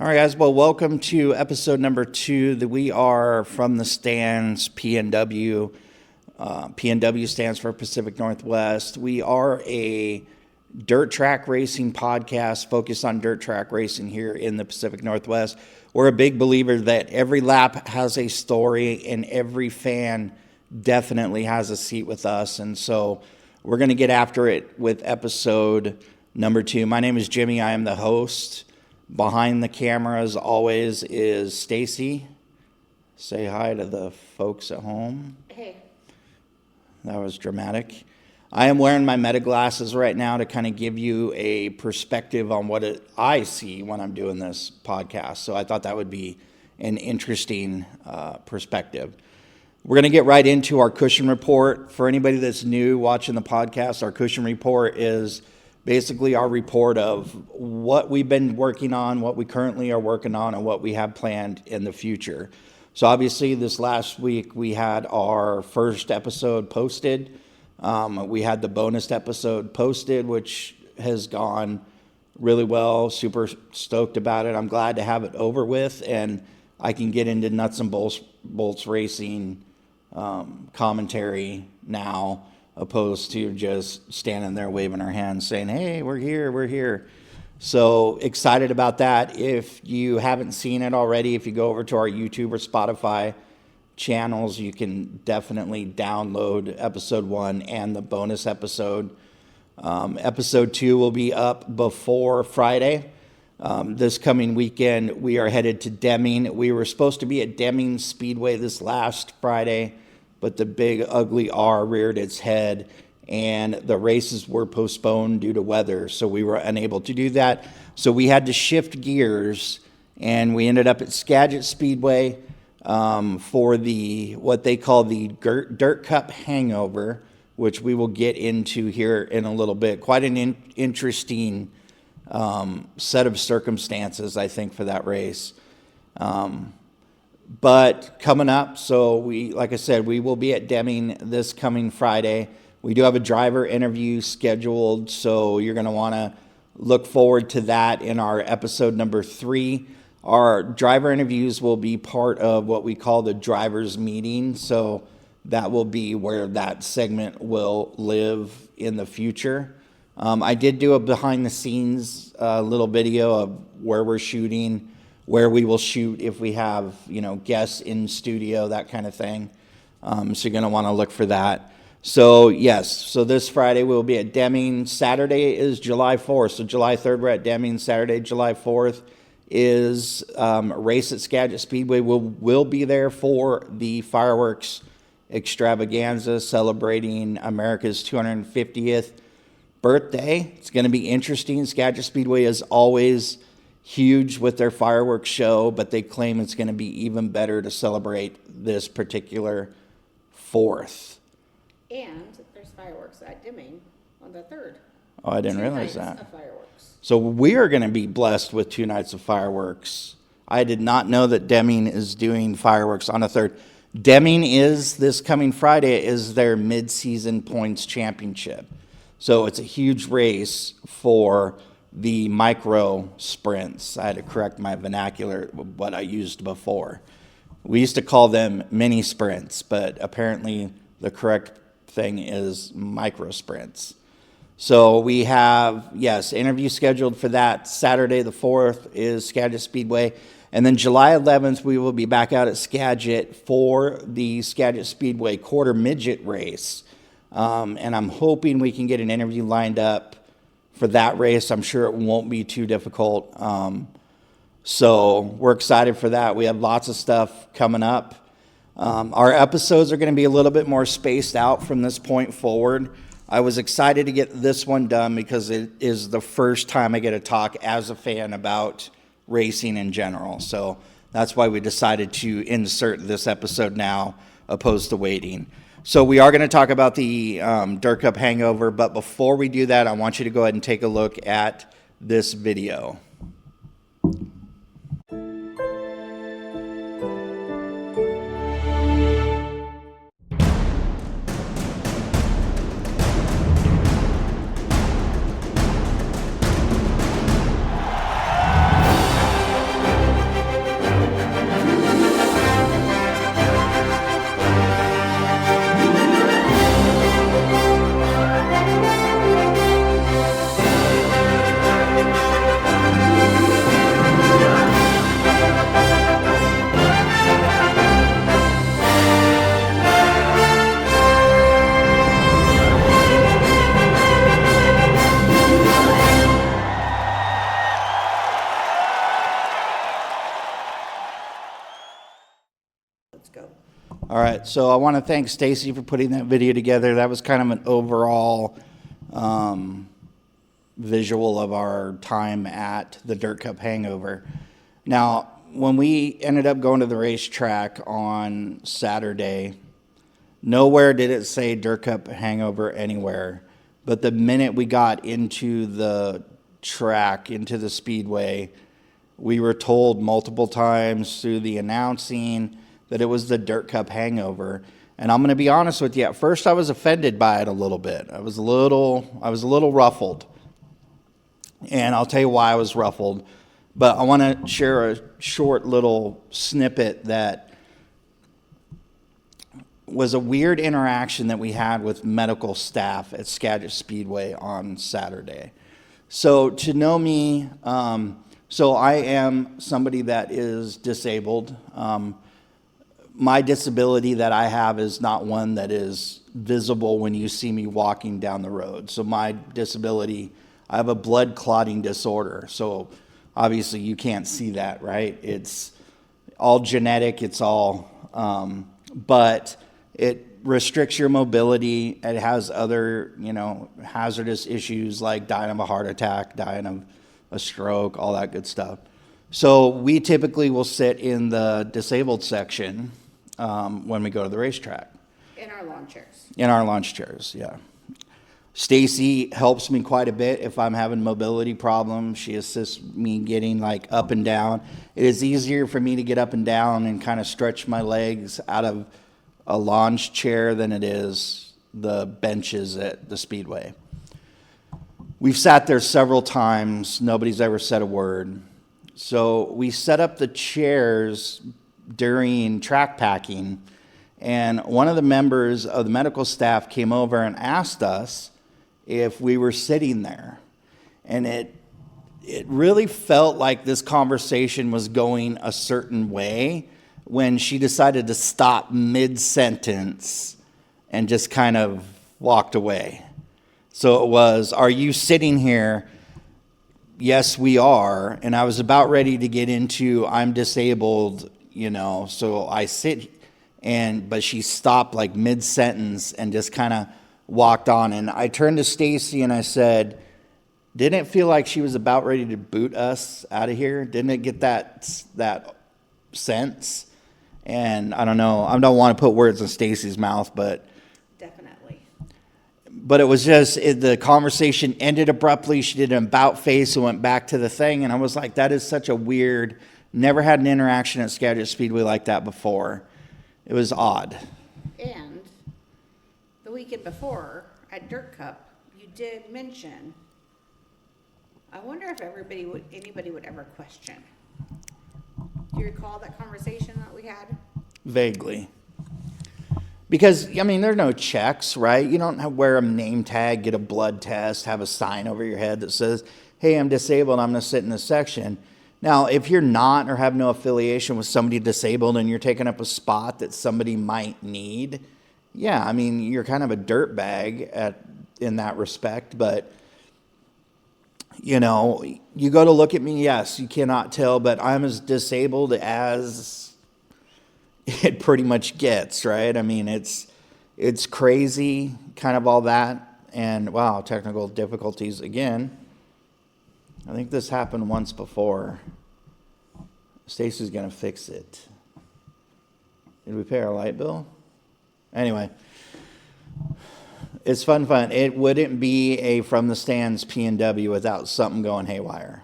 All right, guys. Well, welcome to episode number 2. We are from the stands, PNW. PNW stands for Pacific Northwest. We are a dirt track racing podcast focused on dirt track racing here in the Pacific Northwest. We're a big believer that every lap has a story and every fan definitely has a seat with us. And so we're going to get after it with episode number 2. My name is Jimmy. I am the host. Behind the camera, as always, is Stacy. Say hi to the folks at home. Hey. That was dramatic. I am wearing my meta glasses right now to kind of give you a perspective on what I see when I'm doing this podcast. So I thought that would be an interesting perspective. We're going to get right into our cushion report. For anybody that's new watching the podcast, our cushion report is basically our report of what we've been working on, what we currently are working on, and what we have planned in the future. So obviously this last week we had our first episode posted. We had the bonus episode posted, which has gone really well. Super stoked about it. I'm glad to have it over with, and I can get into nuts and bolts racing commentary now, opposed to just standing there waving our hands saying, hey, we're here. So excited about that. If you haven't seen it already, if you go over to our YouTube or Spotify channels, you can definitely download episode 1 and the bonus episode. Episode 2 will be up before Friday. This coming weekend, we are headed to Deming. We were supposed to be at Deming Speedway this last Friday, but the big ugly R reared its head and the races were postponed due to weather, so we were unable to do that. So we had to shift gears, and we ended up at Skagit Speedway for what they call the Dirt Cup Hangover, which we will get into here in a little bit. Quite an interesting set of circumstances, I think, for that race. But coming up, so like I said, we will be at Deming this coming Friday. We do have a driver interview scheduled, so you're going to want to look forward to that in our episode number 3. Our driver interviews will be part of what we call the driver's meeting, so that will be where that segment will live in the future. I did do a behind-the-scenes little video of where we're shooting, where we will shoot if we have, guests in studio, that kind of thing. So you're going to want to look for that. So, yes, so this Friday we'll be at Deming. Saturday is July 4th. So July 3rd we're at Deming. Saturday, July 4th is a race at Skagit Speedway. We'll be there for the fireworks extravaganza celebrating America's 250th birthday. It's going to be interesting. Skagit Speedway is always huge with their fireworks show, but they claim it's going to be even better to celebrate this particular 4th. And there's fireworks at Deming on the 3rd. Oh, I didn't 2 realize nights that. of fireworks. So we are going to be blessed with 2 nights of fireworks. I did not know that Deming is doing fireworks on a 3rd. Deming is, this coming Friday, is their mid-season points championship. So it's a huge race for the micro sprints. I had to correct my vernacular, what I used before. We used to call them mini sprints, but apparently the correct thing is micro sprints. So we have, interview scheduled for that. Saturday the 4th is Skagit Speedway. And then July 11th, we will be back out at Skagit for the Skagit Speedway quarter midget race. And I'm hoping we can get an interview lined up for that race. I'm sure it won't be too difficult. So we're excited for that. We have lots of stuff coming up. Our episodes are going to be a little bit more spaced out from this point forward. I was excited to get this one done because it is the first time I get to talk as a fan about racing in general. So that's why we decided to insert this episode now, opposed to waiting. So we are going to talk about the Dirt Cup Hangover, but before we do that, I want you to go ahead and take a look at this video. yet. So I want to thank Stacy for putting that video together. That was kind of an overall visual of our time at the Dirt Cup Hangover. Now, when we ended up going to the racetrack on Saturday, nowhere did it say Dirt Cup Hangover anywhere. But the minute we got into the track, into the speedway, we were told multiple times through the announcing that it was the Dirt Cup Hangover. And I'm going to be honest with you, at first I was offended by it a little bit. I was a little ruffled. And I'll tell you why I was ruffled. But I want to share a short little snippet that was a weird interaction that we had with medical staff at Skagit Speedway on Saturday. So to know me, so I am somebody that is disabled. My disability that I have is not one that is visible when you see me walking down the road. So my disability, I have a blood clotting disorder. So obviously you can't see that, right? It's all genetic, it's all, but it restricts your mobility. It has other, hazardous issues like dying of a heart attack, dying of a stroke, all that good stuff. So we typically will sit in the disabled section when we go to the racetrack. In our lawn chairs. In our launch chairs, yeah. Stacy helps me quite a bit if I'm having mobility problems. She assists me getting like up and down. It is easier for me to get up and down and kind of stretch my legs out of a launch chair than it is the benches at the Speedway. We've sat there several times. Nobody's ever said a word. So we set up the chairs during track packing, and one of the members of the medical staff came over and asked us if we were sitting there. And it really felt like this conversation was going a certain way when she decided to stop mid-sentence and just kind of walked away. So it was, "Are you sitting here?" "Yes, we are." And I was about ready to get into, "I'm disabled, so I sit." But she stopped like mid-sentence and just kind of walked on. And I turned to Stacy and I said, "Didn't it feel like she was about ready to boot us out of here? Didn't it get that sense?" And I don't know. I don't want to put words in Stacy's mouth, but Definitely. But it was just, the conversation ended abruptly. She did an about face and went back to the thing. And I was like, that is such a weird, never had an interaction at Skagit Speedway like that before. It was odd. And the weekend before at Dirt Cup, you did mention, I wonder if anybody would ever question. Do you recall that conversation that we had? Vaguely. Because, there are no checks, right? You don't wear a name tag, get a blood test, have a sign over your head that says, "Hey, I'm disabled, I'm going to sit in this section." Now, if you're not or have no affiliation with somebody disabled and you're taking up a spot that somebody might need, yeah, you're kind of a dirtbag in that respect. But, you go to look at me, yes, you cannot tell, but I'm as disabled as it pretty much gets, right? It's crazy, kind of all that. And wow, technical difficulties again. I think this happened once before. Stacy's gonna fix it. Did we pay our light bill? Anyway, it's fun. It wouldn't be a From the Stands PNW without something going haywire.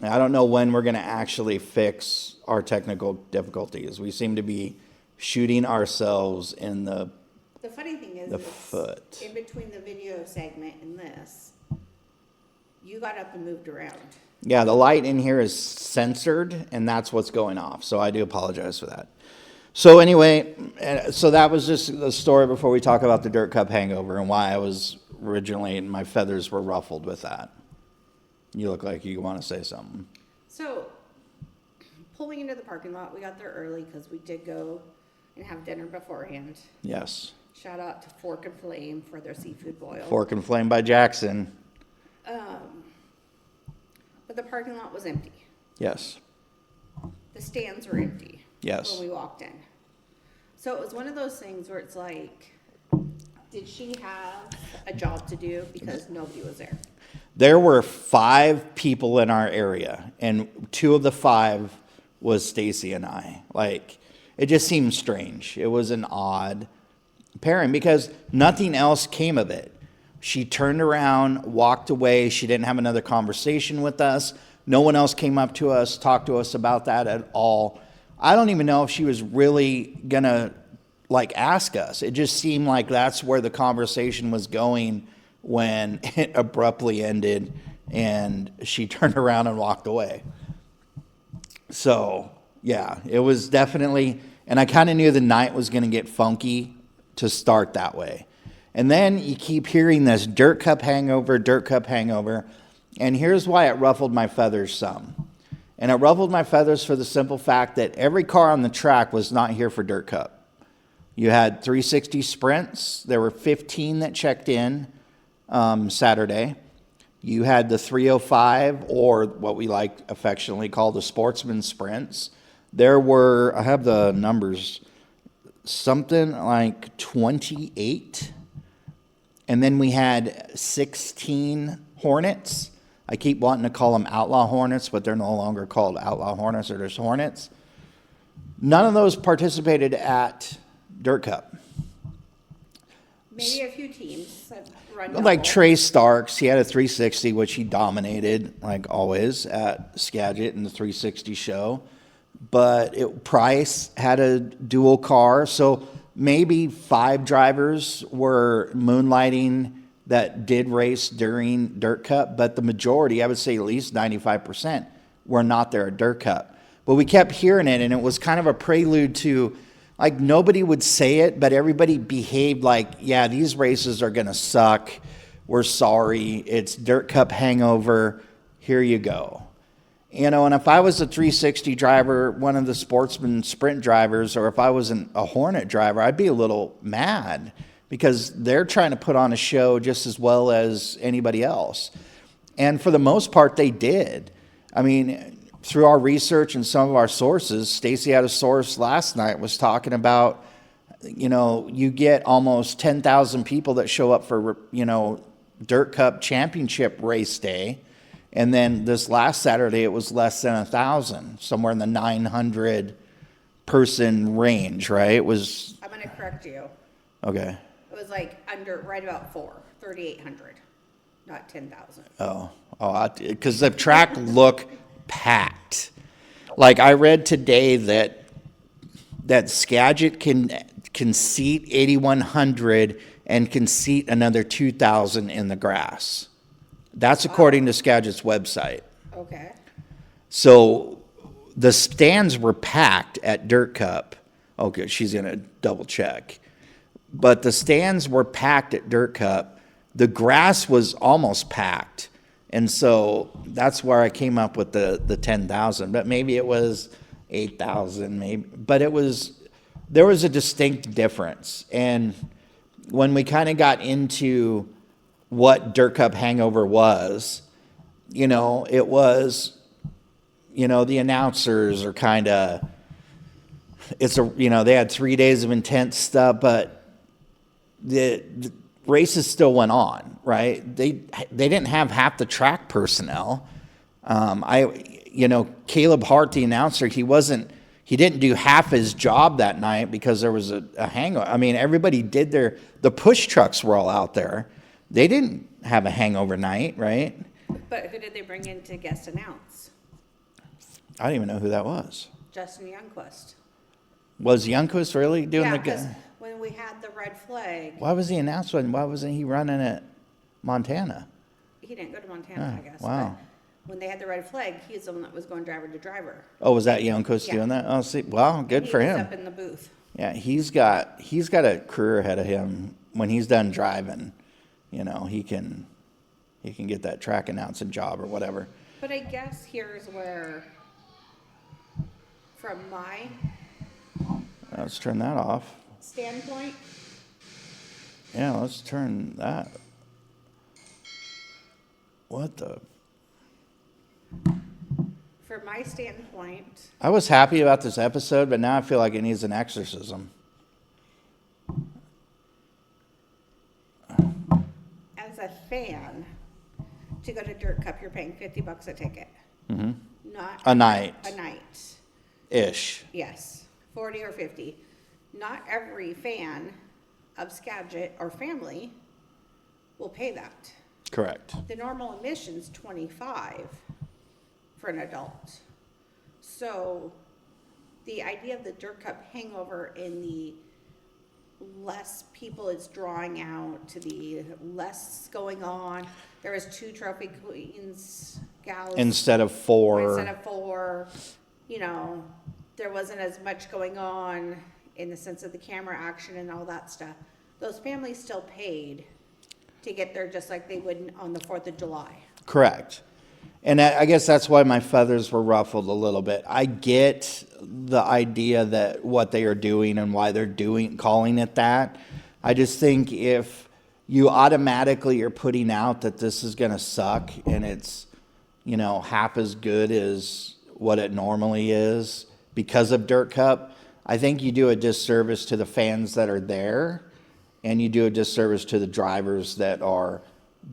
I don't know when we're going to actually fix our technical difficulties. We seem to be shooting ourselves in the funny thing is, foot. In between the video segment and this, you got up and moved around. Yeah, the light in here is censored, and that's what's going off. So I do apologize for that. So anyway, so that was just the story before we talk about the Dirt Cup Hangover and why I was originally, my feathers were ruffled with that. You look like you want to say something. So, pulling into the parking lot, we got there early because we did go and have dinner beforehand. Yes. Shout out to Fork and Flame for their seafood boil. Fork and Flame by Jackson. But the parking lot was empty. Yes. The stands were empty. Yes. When we walked in. So it was one of those things where it's like, did she have a job to do because nobody was there? There were 5 people in our area, and 2 of the 5 was Stacy and I. Like, it just seemed strange. It was an odd pairing because nothing else came of it. She turned around, walked away. She didn't have another conversation with us. No one else came up to us, talked to us about that at all. I don't even know if she was really going to like ask us. It just seemed like that's where the conversation was going when it abruptly ended and she turned around and walked away. So, yeah, it was definitely, and I kind of knew the night was going to get funky to start that way. And then you keep hearing this dirt cup hangover, dirt cup hangover. And here's why it ruffled my feathers some. And it ruffled my feathers for the simple fact that every car on the track was not here for dirt cup. You had 360 sprints. There were 15 that checked in Saturday. You had the 305, or what we like affectionately call the sportsman sprints. There were, I have the numbers, something like 28. And then we had 16 Hornets. I keep wanting to call them Outlaw Hornets, but they're no longer called Outlaw Hornets. They're just Hornets. None of those participated at Dirt Cup. Maybe a few teams have run Like double. Trey Starks, he had a 360, which he dominated, like always, at Skagit in the 360 show. But Price had a dual car, so maybe 5 drivers were moonlighting that did race during Dirt Cup, but the majority, I would say at least 95%, were not there at Dirt Cup. But we kept hearing it, and it was kind of a prelude to, like, nobody would say it, but everybody behaved like, yeah, these races are going to suck. We're sorry. It's Dirt Cup hangover. Here you go. You know, and if I was a 360 driver, one of the sportsman sprint drivers, or if I was a Hornet driver, I'd be a little mad because they're trying to put on a show just as well as anybody else. And for the most part, they did. I mean, through our research and some of our sources, Stacy had a source last night was talking about, you know, you get almost 10,000 people that show up for, you know, Dirt Cup championship race day. And then this last Saturday, it was less than 1,000, somewhere in the 900 person range, right? It was. I'm going to correct you. Okay. It was like right about 3,800, not 10,000. Because the track looked packed. Like I read today that Skagit can seat 8,100 and can seat another 2,000 in the grass. That's according to Skagit's website. Okay. So the stands were packed at Dirt Cup. Okay, she's going to double check. But the stands were packed at Dirt Cup. The grass was almost packed. And so that's where I came up with the 10,000. But maybe it was 8,000, maybe. But there was a distinct difference. And when we kind of got into what Dirt Cup hangover was, you know, it was, you know, the announcers are kind of, they had 3 days of intense stuff, but the races still went on, right? They didn't have half the track personnel. Caleb Hart, the announcer, he didn't do half his job that night because there was a hangover. I mean, everybody did the push trucks were all out there. They didn't have a hangover night, right? But who did they bring in to guest announce? I don't even know who that was. Justin Youngquist. Was Youngquist really doing Yeah, the because when we had the red flag, Why was he announcing? Why wasn't he running at Montana? he didn't go to Montana, I guess. Wow. But when they had the red flag, he's the one that was going driver to driver. Oh, was that Youngquist Yeah. doing that? Oh, see, well, good He for was him. up in the booth. Yeah, he's got a career ahead of him. When he's done driving, you know, he can get that track announcing job or whatever. But I guess here's where, from my Let's turn that off. standpoint, Yeah, let's turn that. What the? from my standpoint, I was happy about this episode, but now I feel like it needs an exorcism. as a fan, to go to Dirt Cup, you're paying $50 a ticket. Not A night. A night. Ish. Yes, 40 or 50. Not every fan of Skagit or family will pay that. Correct. The normal admission's 25 for an adult. So the idea of the Dirt Cup Hangover and the less people it's drawing out, to the less going on. There was 2 trophy queens gals Instead of 4. instead of 4. You know, there wasn't as much going on in the sense of the camera action and all that stuff. Those families still paid to get there just like they would on the 4th of July. Correct. And I guess that's why my feathers were ruffled a little bit. I get the idea that what they are doing and why they're calling it that. I just think if you automatically are putting out that this is going to suck and it's, you know, half as good as what it normally is because of Dirt Cup, I think you do a disservice to the fans that are there, and you do a disservice to the drivers that are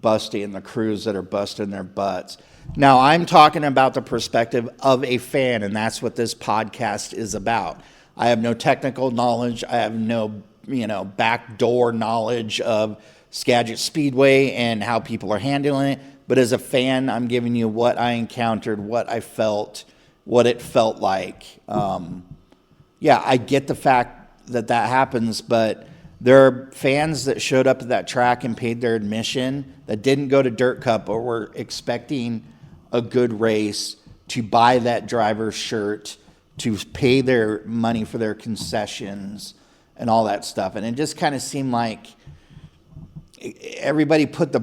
busting and the crews that are busting their butts. Now, I'm talking about the perspective of a fan, and that's what this podcast is about. I have no technical knowledge. I have no, backdoor knowledge of Skagit Speedway and how people are handling it. But as a fan, I'm giving you what I encountered, what I felt, what it felt like. I get the fact that happens, but there are fans that showed up at that track and paid their admission that didn't go to Dirt Cup or were expecting a good race to buy that driver's shirt, to pay their money for their concessions and all that stuff. And it just kind of seemed like everybody put the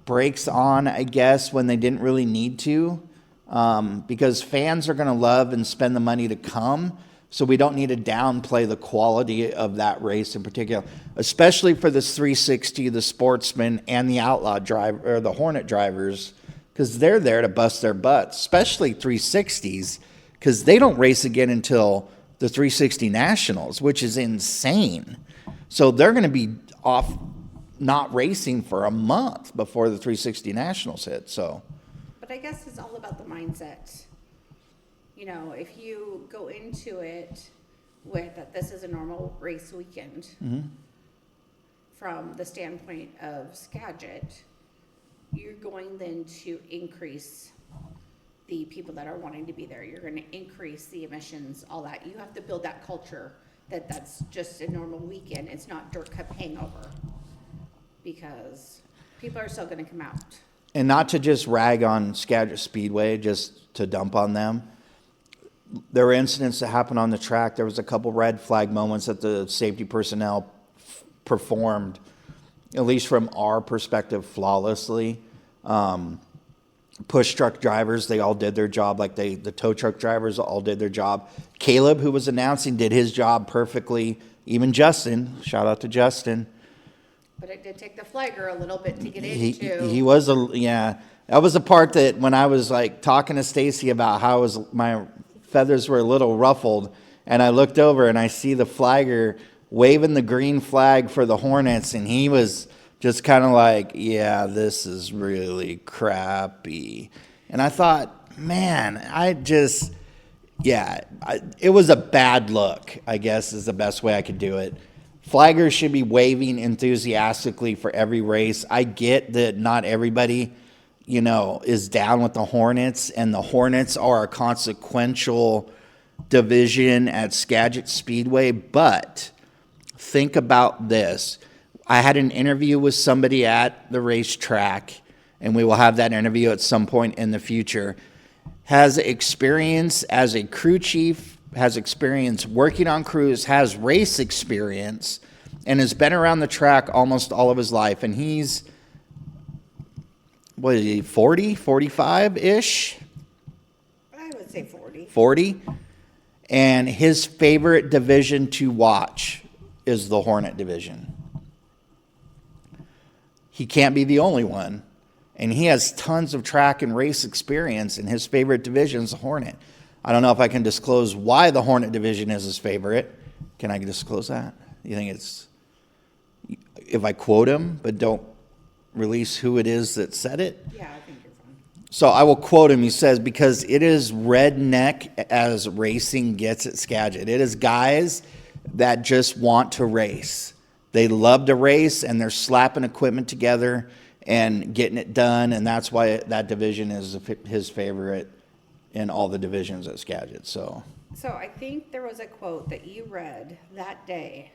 brakes on, I guess, when they didn't really need to, because fans are going to love and spend the money to come. So we don't need to downplay the quality of that race in particular, especially for this 360, the Sportsman, and the Outlaw driver, or the Hornet drivers, because they're there to bust their butts, especially 360s, because they don't race again until the 360 Nationals, which is insane. So they're going to be off not racing for a month before the 360 Nationals hit. So, but I guess it's all about the mindset. You know, if you go into it with that this is a normal race weekend, from the standpoint of Skagit, you're going then to increase the people that are wanting to be there. You're going to increase the emissions, all that. You have to build that culture that's just a normal weekend. It's not Dirt Cup Hangover, because people are still going to come out. And not to just rag on Skagit Speedway, just to dump on them. There were incidents that happened on the track. There was a couple red flag moments that the safety personnel performed, at least from our perspective, flawlessly. Push truck drivers, they all did their job. Like the tow truck drivers all did their job. Caleb, who was announcing, did his job perfectly. Even Justin, shout out to Justin. But it did take the flagger a little bit to get into. He was that was a part that when I was like talking to Stacy about how my feathers were a little ruffled, and I looked over and I see the flagger waving the green flag for the Hornets, and he was just kind of like, yeah, this is really crappy. And I thought, man, it was a bad look, I guess is the best way I could do it. Flaggers should be waving enthusiastically for every race. I get that not everybody, is down with the Hornets, and the Hornets are a consequential division at Skagit Speedway, but think about this. I had an interview with somebody at the racetrack, and we will have that interview at some point in the future. Has experience as a crew chief, has experience working on crews, has race experience, and has been around the track almost all of his life. And he's, 40, 45-ish? I would say 40. 40? And his favorite division to watch is the Hornet division. He can't be the only one. And he has tons of track and race experience, and his favorite division is the Hornet. I don't know if I can disclose why the Hornet division is his favorite. Can I disclose that? You think it's, if I quote him, but don't release who it is that said it. Yeah, I think you're fine. So I will quote him. He says, because it is redneck as racing gets at Skagit. It is guys that just want to race. They love to race, and they're slapping equipment together and getting it done, and that's why that division is his favorite in all the divisions at Skagit. So I think there was a quote that you read that day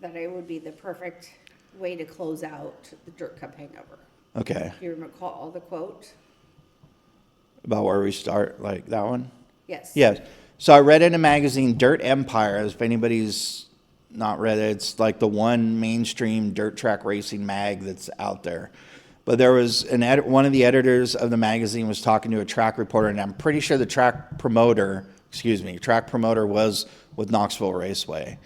that it would be the perfect way to close out the Dirt Cup Hangover. okay, Do you recall the quote? about where we start, like that one. Yes. Yes. So I read in a magazine, Dirt Empire. If anybody's not read it, it's like the one mainstream dirt track racing mag that's out there. But there was one of the editors of the magazine was talking to a track reporter, and I'm pretty sure the track promoter was with Knoxville Raceway.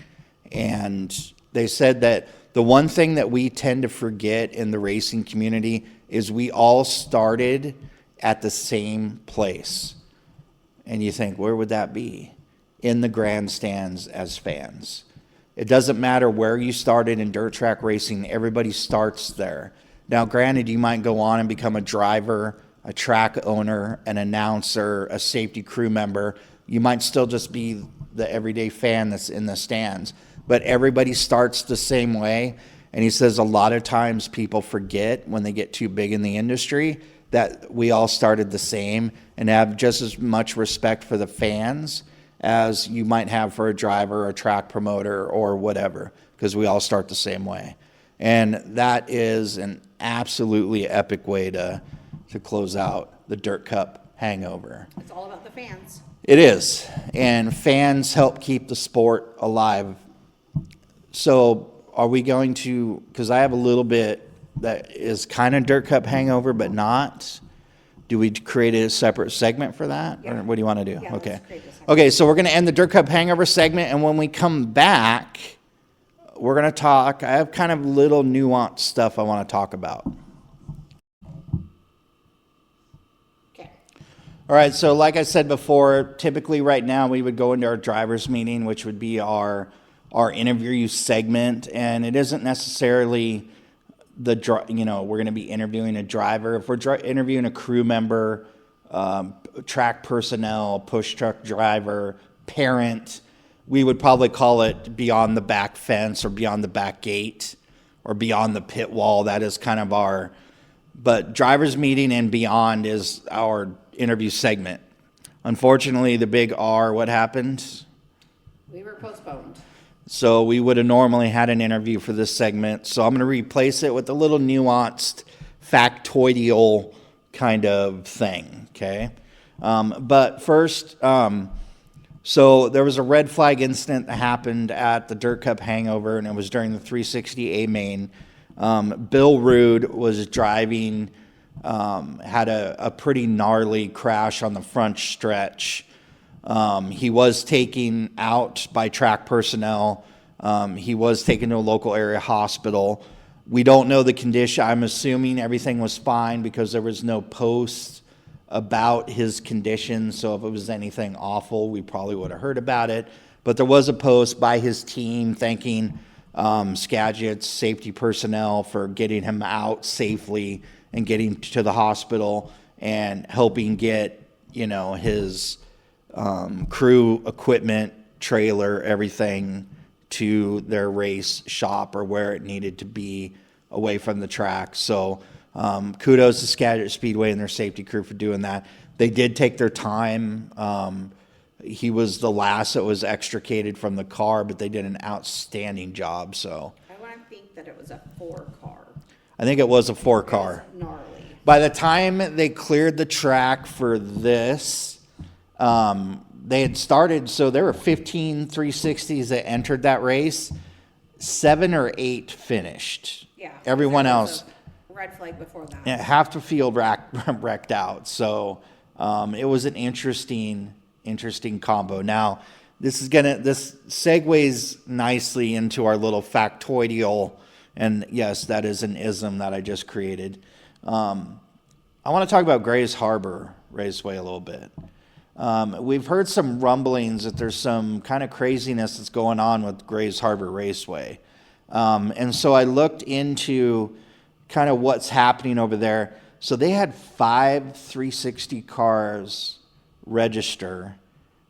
And they said that the one thing that we tend to forget in the racing community is we all started at the same place. And you think, where would that be? In the grandstands as fans. It doesn't matter where you started in dirt track racing, everybody starts there. Now, granted, you might go on and become a driver, a track owner, an announcer, a safety crew member. You might still just be the everyday fan that's in the stands. But everybody starts the same way. And he says a lot of times people forget when they get too big in the industry that we all started the same, and have just as much respect for the fans as you might have for a driver, a track promoter, or whatever, because we all start the same way. And that is an absolutely epic way to close out the Dirt Cup Hangover. It's all about the fans. It is. And fans help keep the sport alive. So are we going to, because I have a little bit that is kind of Dirt Cup Hangover, but not. Do we create a separate segment for that? Yeah. Or what do you want to do? Yeah, okay. let's create a segment. Okay, so we're going to end the Dirt Cup Hangover segment, and when we come back, we're going to talk. I have kind of little nuanced stuff I want to talk about. Okay. All right, so like I said before, typically right now we would go into our driver's meeting, which would be our interview segment, and it isn't necessarily we're going to be interviewing a driver. If we're interviewing a crew member, track personnel, push truck driver, parent, we would probably call it beyond the back fence or beyond the back gate or beyond the pit wall. That is kind of but driver's meeting and beyond is our interview segment. Unfortunately, the big R, what happened? We were postponed. So we would have normally had an interview for this segment. So I'm going to replace it with a little nuanced factoidal kind of thing, okay? But first, so there was a red flag incident that happened at the Dirt Cup Hangover, and it was during the 360A main. Bill Rude was driving, had a pretty gnarly crash on the front stretch. He was taken out by track personnel. He was taken to a local area hospital. We don't know the condition. I'm assuming everything was fine because there was no post about his condition. So if it was anything awful, we probably would have heard about it. But there was a post by his team thanking Skagit's safety personnel for getting him out safely and getting to the hospital and helping get, his crew, equipment, trailer, everything to their race shop or where it needed to be away from the track. So kudos to Skagit Speedway and their safety crew for doing that. They did take their time. He was the last that was extricated from the car, but they did an outstanding job. So I want to think that it was a 4-car. I think it was a 4-car. It was gnarly. By the time they cleared the track for this, they had started, so there were 15 360s that entered that race. 7 or 8 finished. Yeah. Everyone There was else, a red flag before that. half the field wrecked out. So it was an interesting combo. Now, this segues nicely into our little factoidal, and yes, that is an ism that I just created. I want to talk about Grays Harbor Raceway a little bit. We've heard some rumblings that there's some kind of craziness that's going on with Grays Harbor Raceway. And so I looked into kind of what's happening over there. So they had 5 360 cars register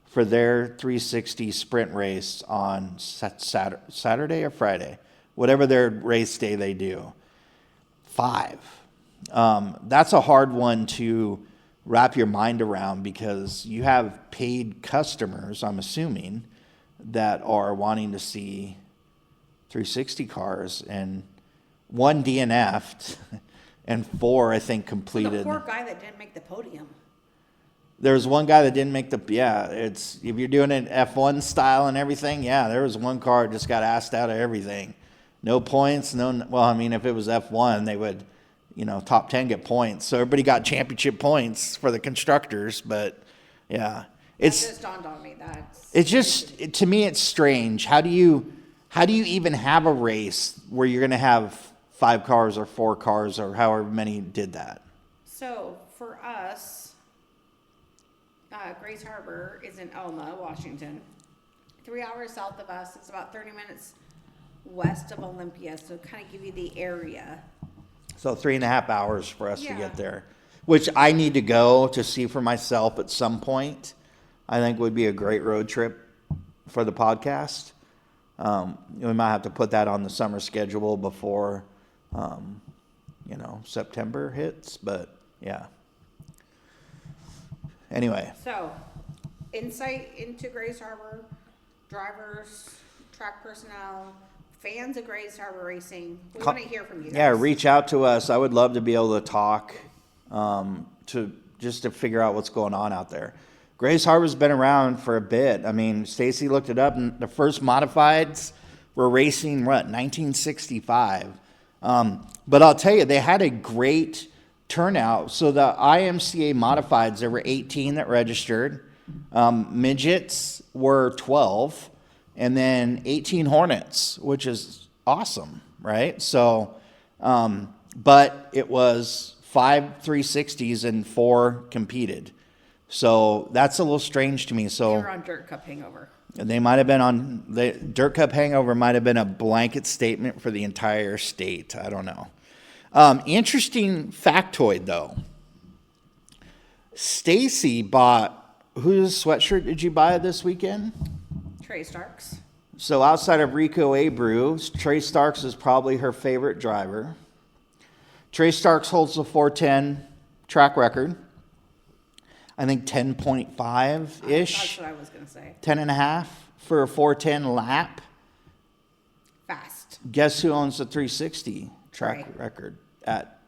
for their 360 sprint race on Saturday or Friday, whatever their race day they do. 5. That's a hard one to wrap your mind around because you have paid customers, I'm assuming, that are wanting to see 360 cars, and 1 DNF'd and 4, I think, completed. The poor guy that didn't make the podium. There was one guy that didn't make it's, if you're doing it F1 style and everything, there was one car that just got asked out of everything. No points, if it was F1, they would, top 10 get points. So everybody got championship points for the constructors, but yeah. It just dawned on me to me, it's strange. How do you even have a race where you're going to have 5 cars or 4 cars or however many did that? So for us, Grace Harbor is in Elma, Washington. 3 hours south of us. It's about 30 minutes west of Olympia. So kind of give you the area. So 3.5 hours for us to get there, which I need to go to see for myself at some point. I think would be a great road trip for the podcast. We might have to put that on the summer schedule before, September hits, but yeah. Anyway. So, insight into Grace Harbor, drivers, track personnel, fans of Grace Harbor Racing. We want to hear from you guys. Yeah, reach out to us. I would love to be able to talk to figure out what's going on out there. Grace Harbor's been around for a bit. I mean, Stacy looked it up, and the first modifieds were racing, 1965. But I'll tell you, they had a great turnout. So the IMCA modifieds, there were 18 that registered. Midgets were 12. And then 18 Hornets, which is awesome, right? So, but it was 5 360s and 4 competed. So that's a little strange to me. So they were on Dirt Cup Hangover. They might have been on the Dirt Cup Hangover. Might have been a blanket statement for the entire state. I don't know. Interesting factoid though. Stacy bought, whose sweatshirt did you buy this weekend? Trey Starks. So outside of Rico Abreu, Trey Starks is probably her favorite driver. Trey Starks holds the 410 track record. I think 10.5-ish. That's what I was going to say. 10.5 for a 410 lap. Fast. Guess who owns the 360 track record at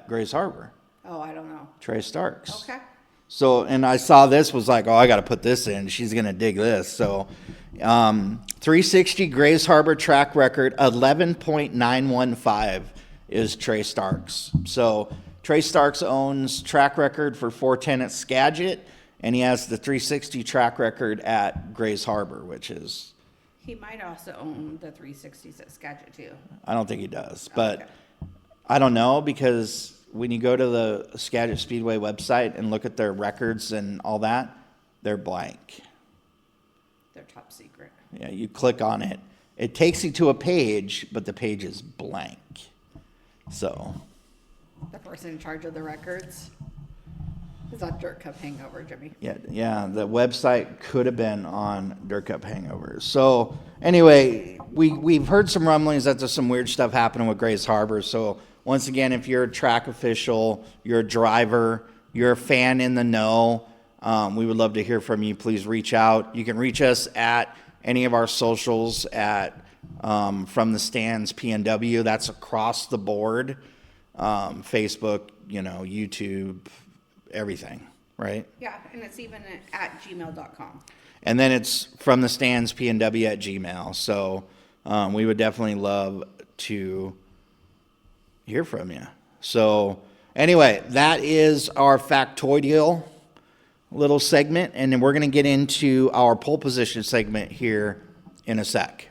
Grace Harbor? Oh, I don't know. Trey Starks. Okay. So, and I saw this, was like, oh, I got to put this in. She's going to dig this. So, 360 Grace Harbor track record, 11.915 is Trey Starks. So, Trey Starks owns track record for 410 at Skagit, and he has the 360 track record at Grace Harbor, which is... He might also own the 360s at Skagit, too. I don't think he does, but I don't know, because when you go to the Skagit Speedway website and look at their records and all that, they're blank. They're top secret. Yeah, you click on it. It takes you to a page, but the page is blank. So... The person in charge of the records is on Dirt Cup Hangover, Jimmy. Yeah, the website could have been on Dirt Cup Hangover. So anyway, we've heard some rumblings that there's some weird stuff happening with Grace Harbor. So once again, if you're a track official, you're a driver, you're a fan in the know, we would love to hear from you. Please reach out. You can reach us at any of our socials at From the Stands PNW. That's across the board. Facebook, YouTube, everything, right? Yeah, and it's even at gmail.com. And then it's From the Stands PNW at Gmail. So we would definitely love to hear from you. So anyway, that is our factoidal little segment, and then we're going to get into our pole position segment here in a sec.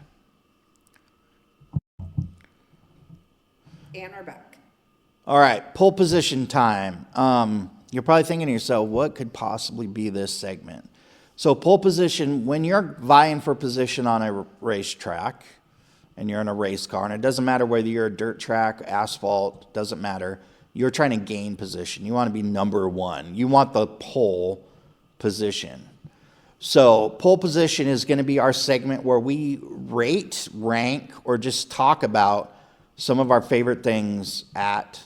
And we're back. All right, pole position time. You're probably thinking to yourself, what could possibly be this segment? So pole position, when you're vying for position on a racetrack, and you're in a race car, and it doesn't matter whether you're a dirt track, asphalt, doesn't matter. You're trying to gain position. You want to be number one. You want the pole position. So pole position is going to be our segment where we rate, rank, or just talk about some of our favorite things at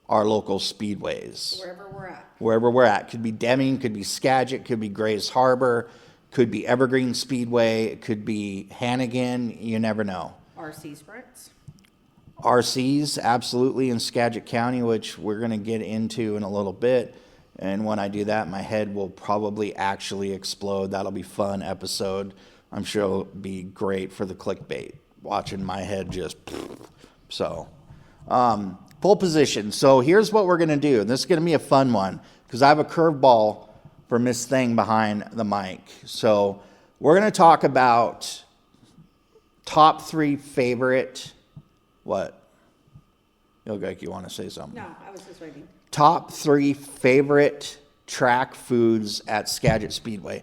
our local speedways. Wherever we're at. Wherever we're at. Could be Deming, could be Skagit, could be Grays Harbor, could be Evergreen Speedway, it could be Hannigan, you never know. RC sprints. RCs, absolutely, in Skagit County, which we're going to get into in a little bit. And when I do that, my head will probably actually explode. That'll be a fun episode. I'm sure it'll be great for the clickbait, watching my head just... So, pole position. So here's what we're going to do. This is going to be a fun one because I have a curveball for Miss Thing behind the mic. So we're going to talk about top 3 favorite... What? You look like you want to say something. No, I was just waiting. Top 3 favorite track foods at Skagit Speedway.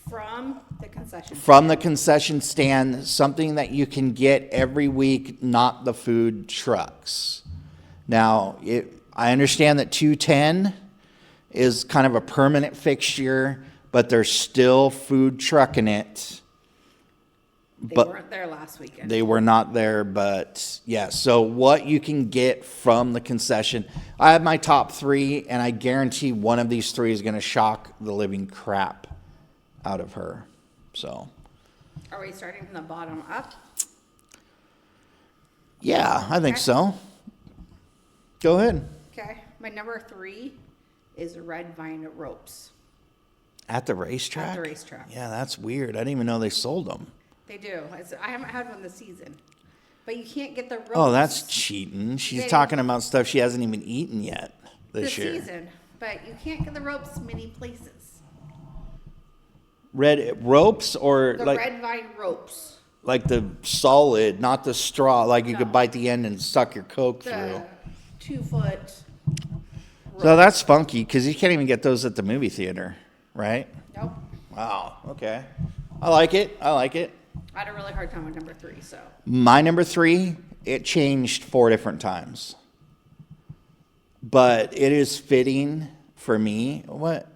From the concession From the concession stand, something that you can get every week, not the food trucks. Now, I understand that 210 is kind of a permanent fixture, but there's still food trucking it. They But weren't there last weekend. they were not there, but yeah. So what you can get from the concession, I have my top 3, and I guarantee one of these 3 is going to shock the living crap out of her. So, Are we starting from the bottom up? yeah, I think Okay. so. Go ahead. Okay. My number 3 is red vine ropes. At the racetrack? At the racetrack. Yeah, that's weird. I didn't even know they sold them. They do. I haven't had one this season. But you can't get the ropes. Oh, that's cheating. She's They- talking about stuff she hasn't even eaten yet this year. season. But you can't get the ropes many places. Red ropes or The like red vine ropes. like the solid, not the straw, like you No. could bite the end and suck your Coke through. The 2-foot. So that's funky because you can't even get those at the movie theater, right? Nope. Wow. Okay. I like it. I like it. I had a really hard time with number 3, so. My number 3, it changed 4 different times. But it is fitting for me. What?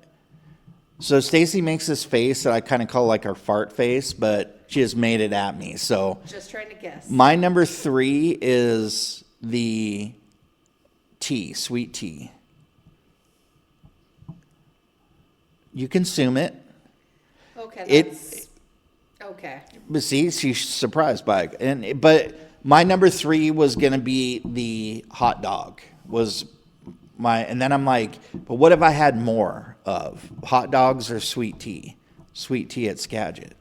So Stacy makes this face that I kind of call like her fart face, but she just made it at me. So Just trying to guess. my number 3 is the tea, sweet tea. You consume it. Okay, It- that's... Okay. But see, she's surprised by it. But my number 3 was going to be the hot dog. And then I'm like, but what if I had more of hot dogs or sweet tea? Sweet tea at Skagit.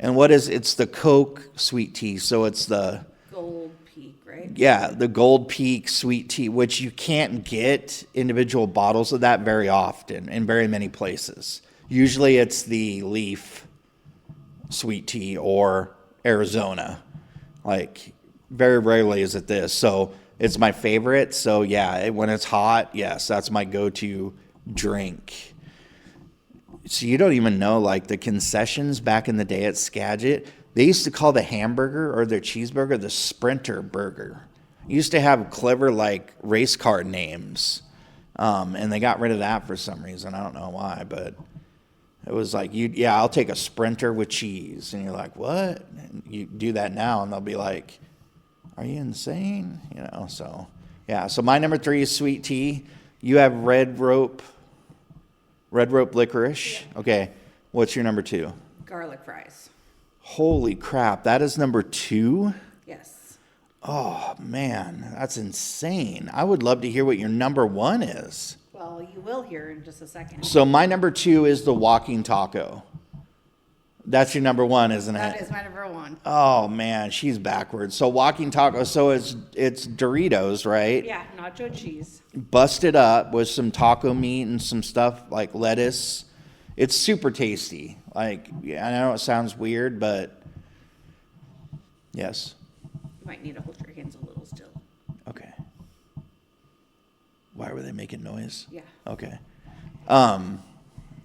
And it's the Coke sweet tea. So it's the, Gold Peak, right? yeah, the Gold Peak sweet tea, which you can't get individual bottles of that very often in very many places. Usually it's the Leaf sweet tea or Arizona. Like very rarely is it this. So it's my favorite. So yeah, when it's hot, yes, that's my go-to drink. So you don't even know, like the concessions back in the day at Skagit, they used to call the hamburger or their cheeseburger the Sprinter burger. Used to have clever like race car names. And they got rid of that for some reason. I don't know why, but it was like, I'll take a Sprinter with cheese. And you're like, what? And you do that now, and they'll be like, are you insane? You know, so, yeah. So my number 3 is sweet tea. You have red rope licorice. Yeah. Okay. What's your number 2? Garlic fries. Holy crap. That is number 2? Yes. Oh, man. That's insane. I would love to hear what your number 1 is. Well, you will hear in just a second. So my number 2 is the walking taco. That's your number 1, isn't it? That is my number 1. Oh man, she's backwards. So walking taco. So it's Doritos, right? Yeah, nacho cheese. Busted up with some taco meat and some stuff like lettuce. It's super tasty. Like, yeah, I know it sounds weird, but yes. You might need to hold your hands a little still. Okay. Why were they making noise? Yeah. Okay.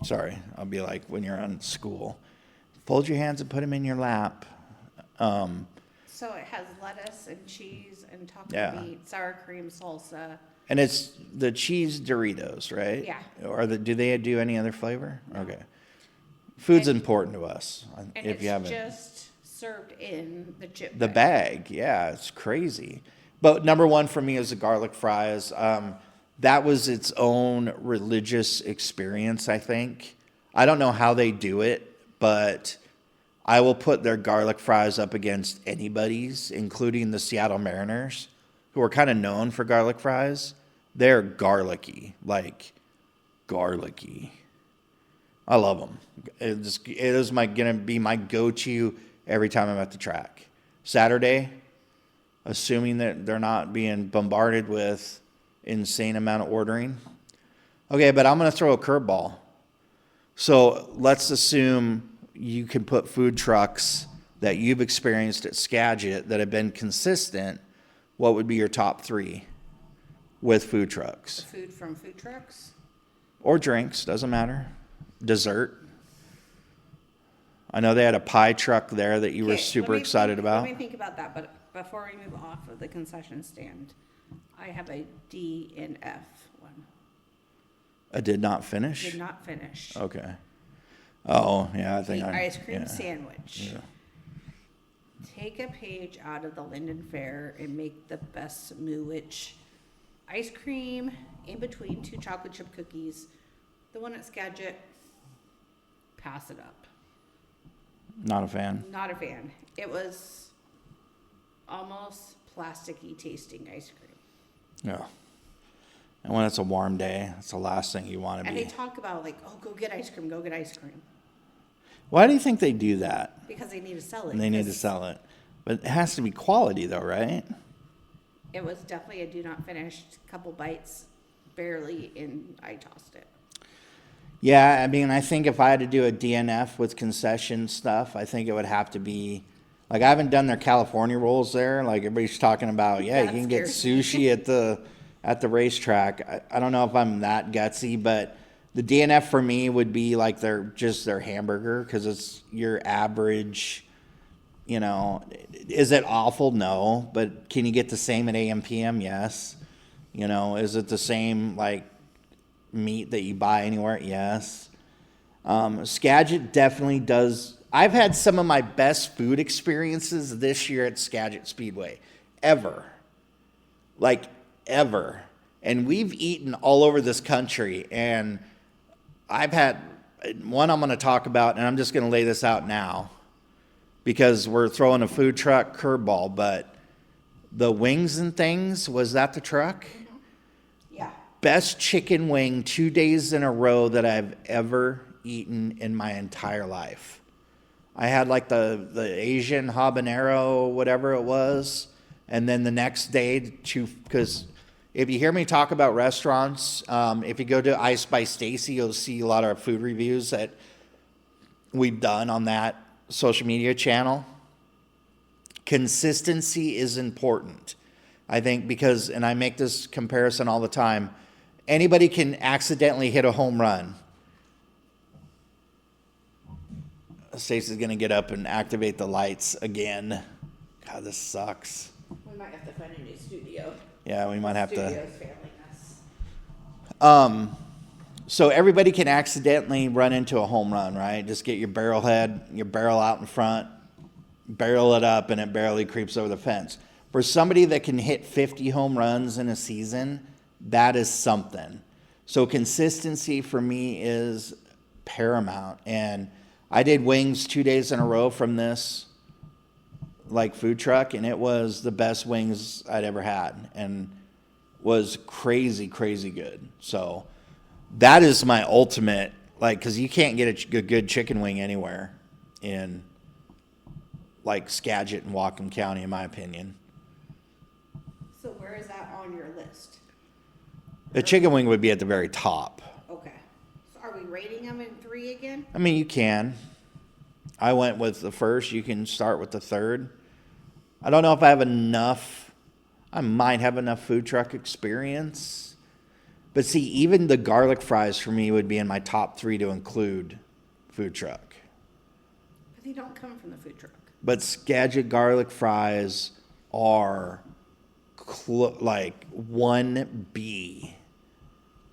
Sorry. I'll be like when you're on school. Fold your hands and put them in your lap. So it has lettuce and cheese and taco Yeah. meat, sour cream, salsa. And it's the cheese Doritos, right? Yeah. Or do they do any other flavor? Okay. Food's And- important to us. And If it's you haven't, just served in the chip the bag, yeah, it's crazy. But number one for me is the garlic fries. That was its own religious experience, I think. I don't know how they do it, but I will put their garlic fries up against anybody's, including the Seattle Mariners, who are kind of known for garlic fries. They're garlicky, like garlicky. I love them. It is gonna be my go-to every time I'm at the track. Saturday, assuming that they're not being bombarded with insane amount of ordering. Okay, but I'm gonna throw a curveball. So let's assume you can put food trucks that you've experienced at Skagit that have been consistent. What would be your top three with food trucks? Food from food trucks. Or drinks, doesn't matter. Dessert. I know they had a pie truck there that you were Okay, super let me excited think- about. Let me think about that, but before we move off of the concession stand, I have a D and F one. I did not finish. Did not finish. Okay. Oh, yeah, I think The I. ice cream yeah. sandwich. Yeah. Take a page out of the Linden Fair and make the best Mooich ice cream in between two chocolate chip cookies. The one at Skagit, pass it up. Not a fan. Not a fan. It was almost plasticky tasting ice cream. Yeah. And when it's a warm day, it's the last thing you want to And be. they talk about like, oh, go get ice cream, go get ice cream. Why do you think they do that? Because they need to sell it. And they need to 'cause sell it. But it has to be quality, though, right? It was definitely a do not finish, couple bites, barely, and I tossed it. Yeah, I mean, I think if I had to do a DNF with concession stuff, I think it would have to be like I haven't done their California rolls there. Like everybody's talking about, yeah, you That can get scares sushi at the racetrack. I don't know if I'm that gutsy, but the DNF for me would be like their hamburger because it's your average. You know, is it awful? No, but can you get the same at AM PM? Yes. You know, is it the same like meat that you buy anywhere? Yes. Skagit definitely does. I've had some of my best food experiences this year at Skagit Speedway ever. Like ever. And we've eaten all over this country. And I've had one I'm going to talk about, and I'm just going to lay this out now because we're throwing a food truck curveball. But the wings and things, was that the truck? Yeah. Best chicken wing 2 days in a row that I've ever eaten in my entire life. I had like the Asian habanero, whatever it was, and then the next day, because if you hear me talk about restaurants, if you go to Ice by Stacy, you'll see a lot of food reviews that we've done on that social media channel. Consistency is important, I think, because, and I make this comparison all the time, anybody can accidentally hit a home run. Stacey's going to get up and activate the lights again. God, this sucks. We might have to find a new studio. Yeah, we might have to. Studio's failing us. So everybody can accidentally run into a home run, right? Just get your barrel out in front, barrel it up, and it barely creeps over the fence. For somebody that can hit 50 home runs in a season, that is something. So consistency for me is paramount. And I did wings 2 days in a row from this like food truck, and it was the best wings I'd ever had and was crazy, crazy good. So that is my ultimate, like, because you can't get a good chicken wing anywhere in like Skagit and Whatcom County, in my opinion. So where is that on your list? The chicken wing would be at the very top. Okay. So are we rating them in 3 again? I mean, you can. I went with the first. You can start with the third. I don't know if I have enough. I might have enough food truck experience. But see, even the garlic fries for me would be in my top 3 to include food truck. But they don't come from the food truck. but Skagit garlic fries are like 1B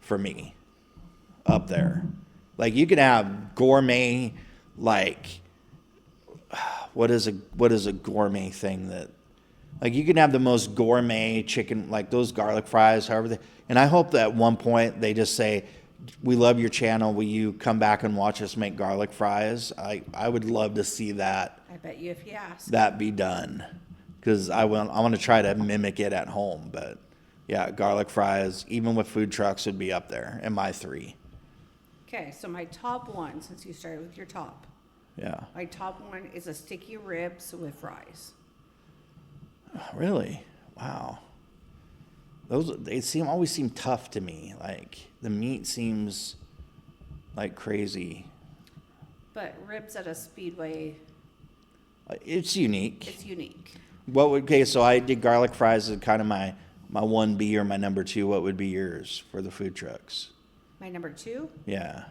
for me up there. Like you can have gourmet, like what is a gourmet thing that, like you can have the most gourmet chicken, like those garlic fries, however they, and I hope that at one point they just say, we love your channel, will you come back and watch us make garlic fries? I would love to see that. I bet you if you ask. That be done. Because I want to try to mimic it at home. But yeah, garlic fries, even with food trucks, would be up there in my 3. Okay, so my top one, since you started with your top, Yeah. my top one is a sticky ribs with fries. Really? Wow. They always seem tough to me. Like the meat seems like crazy. But ribs at a Speedway, It's unique. it's unique. Okay, so I did garlic fries as kind of my 1B or my number 2. What would be yours for the food trucks? My number 2, Yeah.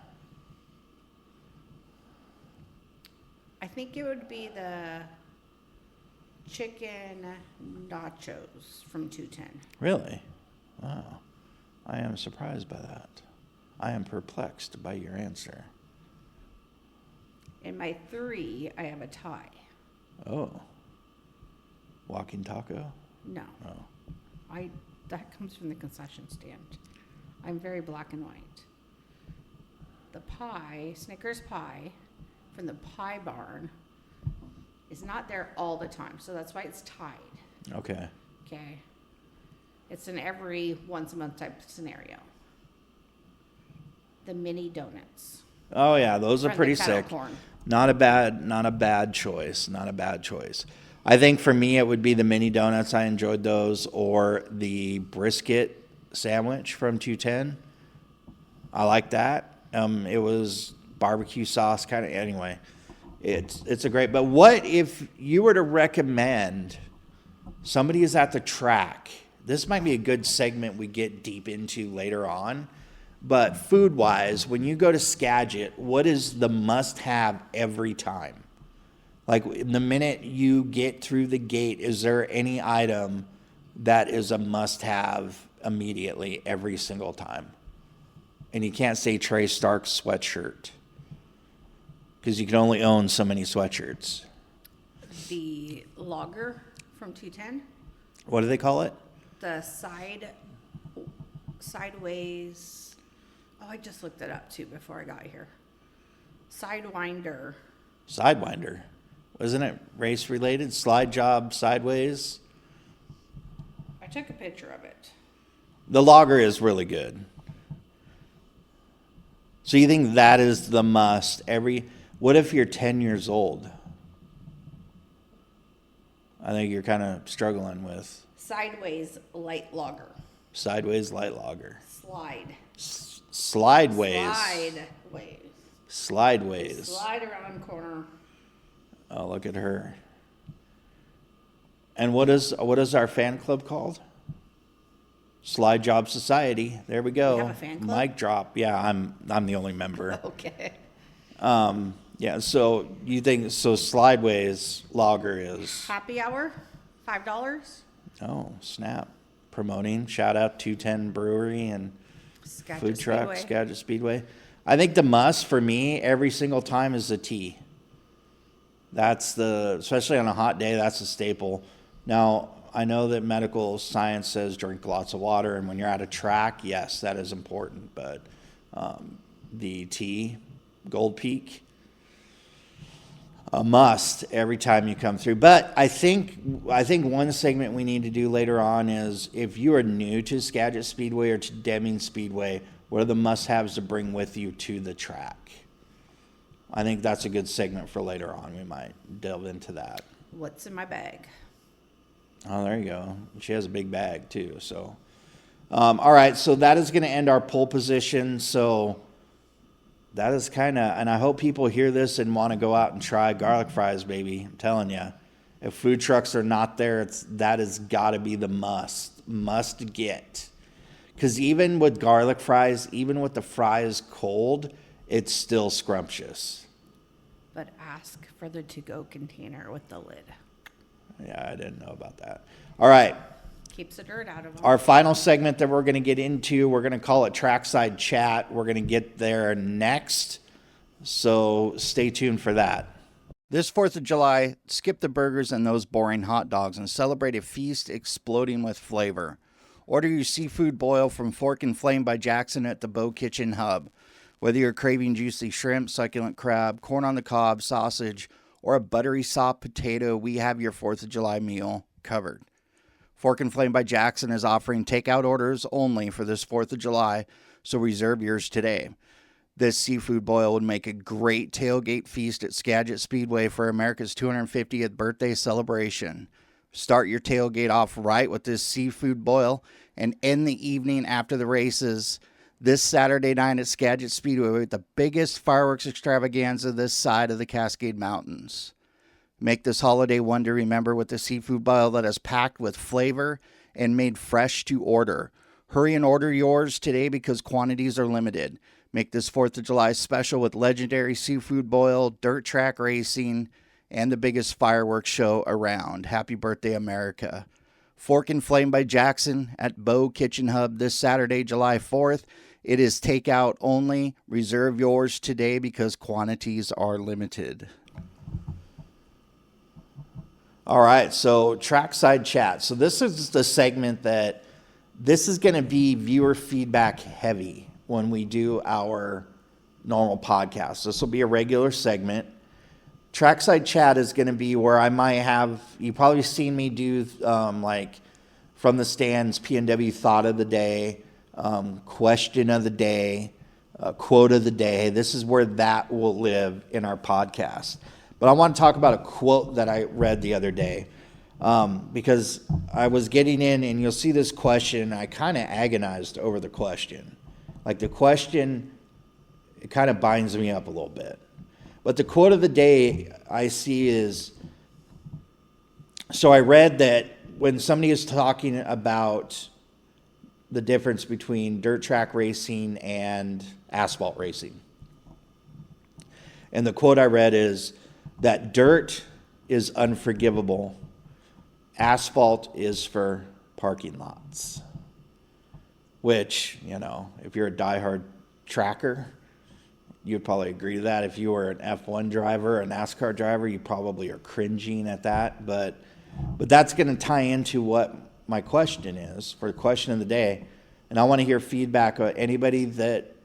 I think it would be the chicken nachos from 210. Really? Wow. I am surprised by that. I am perplexed by your answer. In my 3, I have a tie. Oh. Walking taco? No, Oh. that comes from the concession stand. I'm very black and white. The pie, Snickers pie, from the Pie Barn, is not there all the time, so that's why it's tied. Okay. Okay, it's an every once a month type scenario. The mini donuts. Oh yeah, those are From the pretty kettle sick. corn. Not a bad choice. Not a bad choice. I think for me it would be the mini donuts. I enjoyed those, or the brisket sandwich from 210. I like that. It was barbecue sauce kind of. Anyway, it's a great. But what if you were to recommend somebody is at the track? This might be a good segment we get deep into later on. But food wise, when you go to Skagit, what is the must have every time? Like the minute you get through the gate, is there any item that is a must have immediately every single time? And you can't say Trey Stark's sweatshirt because you can only own so many sweatshirts. The lager from 210. What do they call it? The sideways. Oh, I just looked it up too before I got here. Sidewinder. Sidewinder. Wasn't it race related? Slide job sideways. I took a picture of it. The lager is really good. So you think that is the must? What if you're 10 years old? I think you're kind of struggling with Sideways light lager. sideways light lager. Slide. Slideways. Slideways. Slideways. Slide around corner. Oh, look at her. And what is our fan club called? Slide Job Society. There we go. We have a fan club? Mic drop. Yeah, I'm the only member. Okay. Yeah, so you think Slideways lager is Happy hour, $5. oh, snap. Promoting. Shout out 210 Brewery and Skagit food truck, Speedway. Skagit Speedway. I think the must for me every single time is the tea. That's especially on a hot day, that's a staple. Now, I know that medical science says drink lots of water, and when you're at a track, yes, that is important. But the tea, Gold Peak, a must every time you come through. But I think one segment we need to do later on is if you are new to Skagit Speedway or to Deming Speedway, what are the must-haves to bring with you to the track? I think that's a good segment for later on. We might delve into that. What's in my bag? Oh, there you go. She has a big bag too. So, all right. So that is going to end our pole position. So that is kind of, and I hope people hear this and want to go out and try garlic fries, baby. I'm telling you, if food trucks are not there, that has got to be the must get. Because even with garlic fries, even with the fries cold, it's still scrumptious. but ask for the to-go container with the lid. Yeah, I didn't know about that. All right. Keeps the dirt out of them. Our final segment that we're going to get into, we're going to call it Trackside Chat. We're going to get there next. So stay tuned for that. This 4th of July, skip the burgers and those boring hot dogs and celebrate a feast exploding with flavor. Order your seafood boil from Fork and Flame by Jackson at the Bow Kitchen Hub. Whether you're craving juicy shrimp, succulent crab, corn on the cob, sausage, or a buttery soft potato, we have your 4th of July meal covered. Fork and Flame by Jackson is offering takeout orders only for this 4th of July, so reserve yours today. This seafood boil would make a great tailgate feast at Skagit Speedway for America's 250th birthday celebration. Start your tailgate off right with this seafood boil and end the evening after the races this Saturday night at Skagit Speedway with the biggest fireworks extravaganza this side of the Cascade Mountains. Make this holiday one to remember with the seafood boil that is packed with flavor and made fresh to order. Hurry and order yours today because quantities are limited. Make this 4th of July special with legendary seafood boil, dirt track racing, and the biggest fireworks show around. Happy birthday, America. Fork and Flame by Jackson at Bow Kitchen Hub this Saturday, July 4th. It is takeout only. Reserve yours today because quantities are limited. All right, so Trackside Chat. So this is the segment that this is going to be viewer feedback heavy when we do our normal podcast. This will be a regular segment. Trackside Chat is going to be where I might have, you've probably seen me do like from the stands, PNW thought of the day, question of the day, quote of the day. This is where that will live in our podcast. But I want to talk about a quote that I read the other day because I was getting in, and you'll see this question. I kind of agonized over the question. Like the question, it kind of binds me up a little bit. But the quote of the day I see is, so I read that when somebody is talking about the difference between dirt track racing and asphalt racing. And the quote I read is that dirt is unforgivable. Asphalt is for parking lots. Which, you know, if you're a diehard tracker, you'd probably agree to that. If you were an F1 driver, a NASCAR driver, you probably are cringing at that. But that's going to tie into what my question is for the question of the day. And I want to hear feedback. Anybody that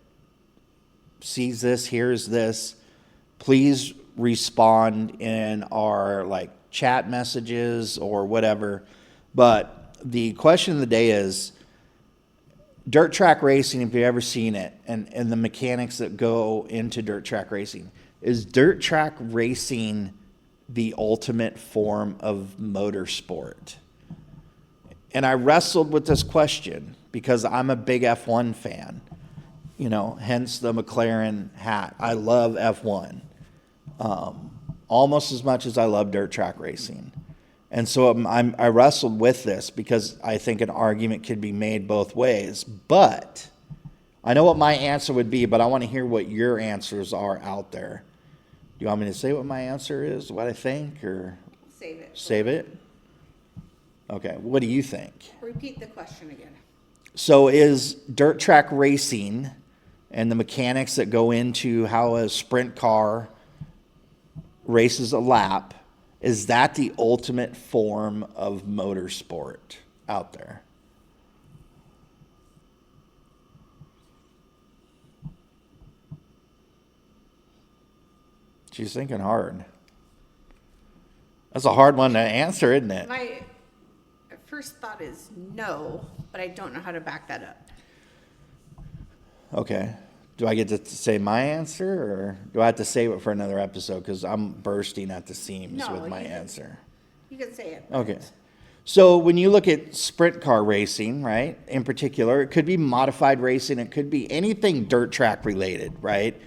sees this, hears this, please respond in our like chat messages or whatever. But the question of the day is, dirt track racing, if you've ever seen it, and the mechanics that go into dirt track racing, is dirt track racing the ultimate form of motorsport? And I wrestled with this question because I'm a big F1 fan, you know, hence the McLaren hat. I love F1 almost as much as I love dirt track racing. And so I wrestled with this because I think an argument could be made both ways. But I know what my answer would be, but I want to hear what your answers are out there. Do you want me to say what my answer is, what I think, or Save it. save it? Okay, what do you think? Repeat the question again. So is dirt track racing and the mechanics that go into how a sprint car races a lap, is that the ultimate form of motorsport out there? She's thinking hard. That's a hard one to answer, isn't it? My first thought is no, but I don't know how to back that up. Okay. Do I get to say my answer, or do I have to save it for another episode? Because I'm bursting at the seams No, with my you can- answer. You can say it. Okay. So when you look at sprint car racing, right, in particular, it could be modified racing. It could be anything dirt track related, right?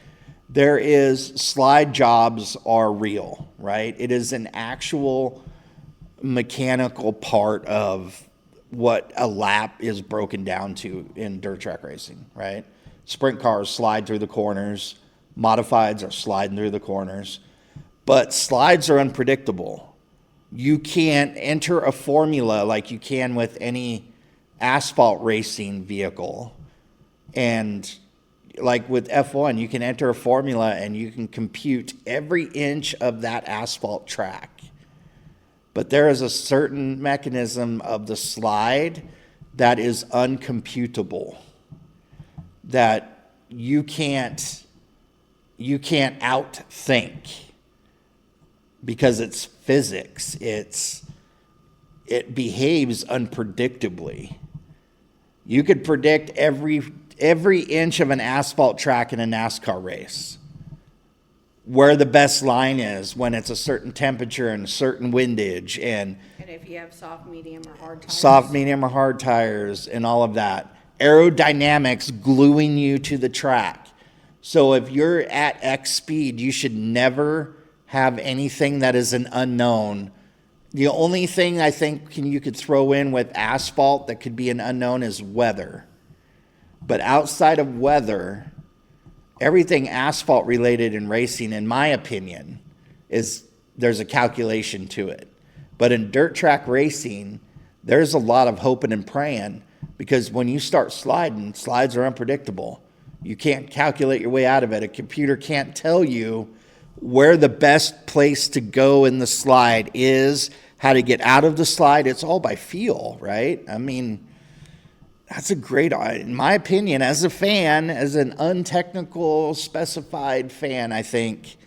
There is slide jobs are real, right? It is an actual mechanical part of what a lap is broken down to in dirt track racing, right? Sprint cars slide through the corners. Modifieds are sliding through the corners. But slides are unpredictable. You can't enter a formula like you can with any asphalt racing vehicle. And like with F1, you can enter a formula and you can compute every inch of that asphalt track. But there is a certain mechanism of the slide that is uncomputable, that you can't outthink, because it's physics. It behaves unpredictably. You could predict every inch of an asphalt track in a NASCAR race, where the best line is when it's a certain temperature and a certain windage, and if you have soft, medium, or hard tires. Soft, medium, or hard tires, and all of that. Aerodynamics gluing you to the track. So if you're at X speed, you should never have anything that is an unknown. The only thing I think you could throw in with asphalt that could be an unknown is weather. But outside of weather, everything asphalt related in racing, in my opinion, is there's a calculation to it. But in dirt track racing, there's a lot of hoping and praying, because when you start sliding, slides are unpredictable. You can't calculate your way out of it. A computer can't tell you where the best place to go in the slide is, how to get out of the slide. It's all by feel, right? I mean, that's a great, in my opinion, as a fan, as an untechnical, specified fan, I think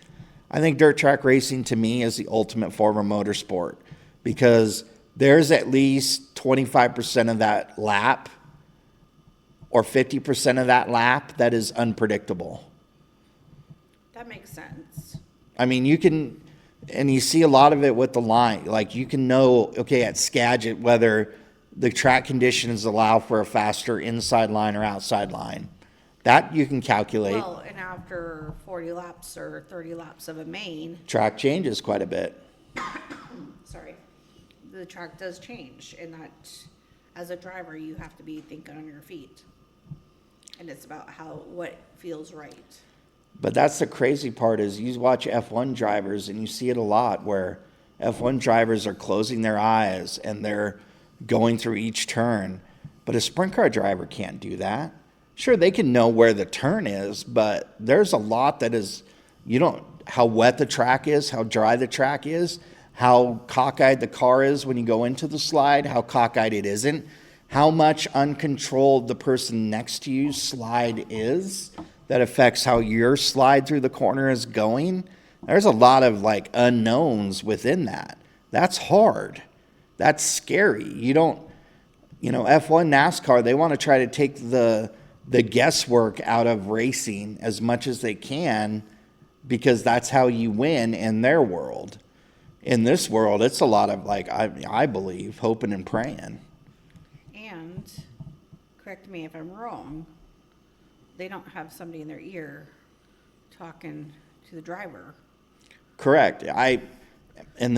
dirt track racing to me is the ultimate form of motorsport, because there's at least 25% of that lap or 50% of that lap that is unpredictable. That makes sense. I mean, you can, and you see a lot of it with the line. Like, you can know, okay, at Skagit, whether the track conditions allow for a faster inside line or outside line. That you can calculate. Well, and after 40 laps or 30 laps of a main, Track changes quite a bit. sorry, the track does change, and that, as a driver, you have to be thinking on your feet. And it's about what feels right. But that's the crazy part, is you watch F1 drivers and you see it a lot, where F1 drivers are closing their eyes and they're going through each turn. But a sprint car driver can't do that. Sure, they can know where the turn is, but there's a lot that is, how wet the track is, how dry the track is, how cockeyed the car is when you go into the slide, how cockeyed it isn't, how much uncontrolled the person next to you slide is, that affects how your slide through the corner is going. There's a lot of unknowns within that. That's hard. That's scary. F1 NASCAR, they want to try to take the guesswork out of racing as much as they can, because that's how you win in their world. In this world, it's a lot of, I believe, hoping and praying. And, correct me if I'm wrong, they don't have somebody in their ear talking to the driver. Correct. A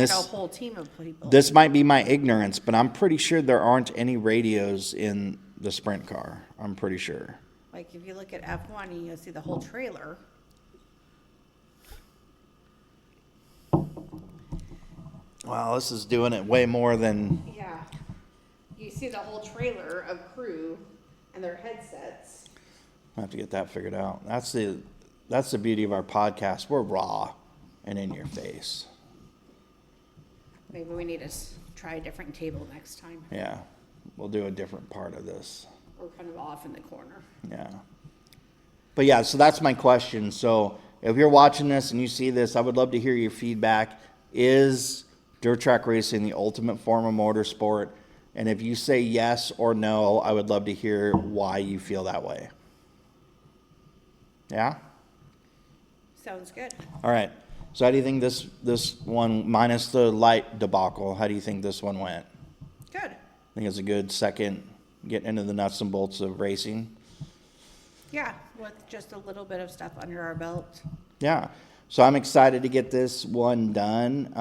whole team of people. This might be my ignorance, but I'm pretty sure there aren't any radios in the sprint car. I'm pretty sure. Like, if you look at F1 and you see the whole trailer. Wow, this is doing it way more than... Yeah. You see the whole trailer of crew and their headsets. I have to get that figured out. That's the beauty of our podcast. We're raw and in your face. Maybe we need to try a different table next time. Yeah, we'll do a different part of this. We're kind of off in the corner. Yeah. But yeah, so that's my question. So if you're watching this and you see this, I would love to hear your feedback. Is dirt track racing the ultimate form of motorsport? And if you say yes or no, I would love to hear why you feel that way. Yeah? Sounds good. All right. So how do you think this one, minus the light debacle, how do you think this one went? Good. I think it's a good second, getting into the nuts and bolts of racing. Yeah, with just a little bit of stuff under our belt. Yeah. So I'm excited to get this one done.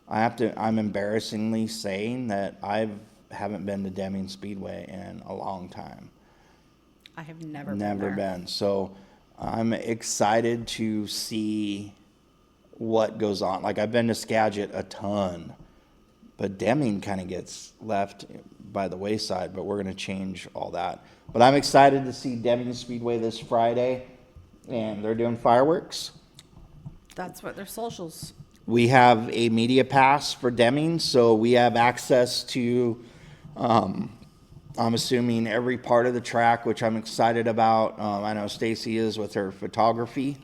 I'm embarrassingly saying that I haven't been to Deming Speedway in a long time. I have never been. So I'm excited to see what goes on. Like, I've been to Skagit a ton, but Deming kind of gets left by the wayside, but we're going to change all that. But I'm excited to see Deming Speedway this Friday, and they're doing fireworks. That's what their socials. We have a media pass for Deming, so we have access to, I'm assuming, every part of the track, which I'm excited about. I know Stacy is with her photography.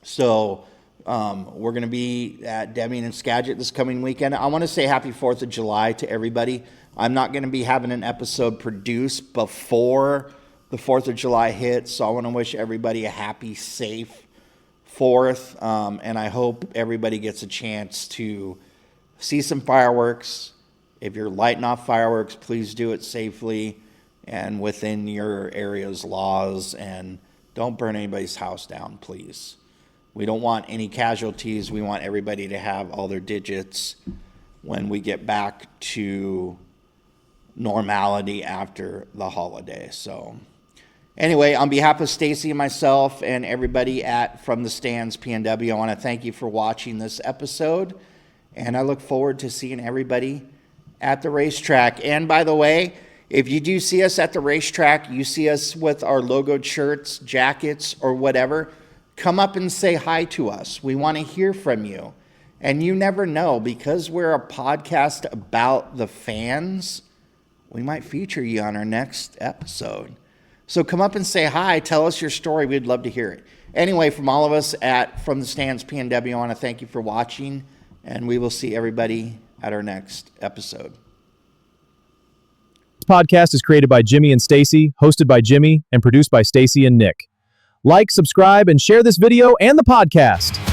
So we're going to be at Deming and Skagit this coming weekend. I want to say happy 4th of July to everybody. I'm not going to be having an episode produced before the 4th of July hits, so I want to wish everybody a happy, safe 4th, and I hope everybody gets a chance to see some fireworks. If you're lighting off fireworks, please do it safely and within your area's laws, and don't burn anybody's house down, please. We don't want any casualties. We want everybody to have all their digits when we get back to normality after the holiday. So anyway, on behalf of Stacy and myself and everybody at From the Stands PNW, I want to thank you for watching this episode, and I look forward to seeing everybody at the racetrack. And by the way, if you do see us at the racetrack, you see us with our logoed shirts, jackets, or whatever, come up and say hi to us. We want to hear from you. And you never know, because we're a podcast about the fans, we might feature you on our next episode. So come up and say hi. Tell us your story. We'd love to hear it. Anyway, from all of us at From the Stands PNW, I want to thank you for watching, and we will see everybody at our next episode. This podcast is created by Jimmy and Stacy, hosted by Jimmy, and produced by Stacy and Nick. Like, subscribe, and share this video and the podcast.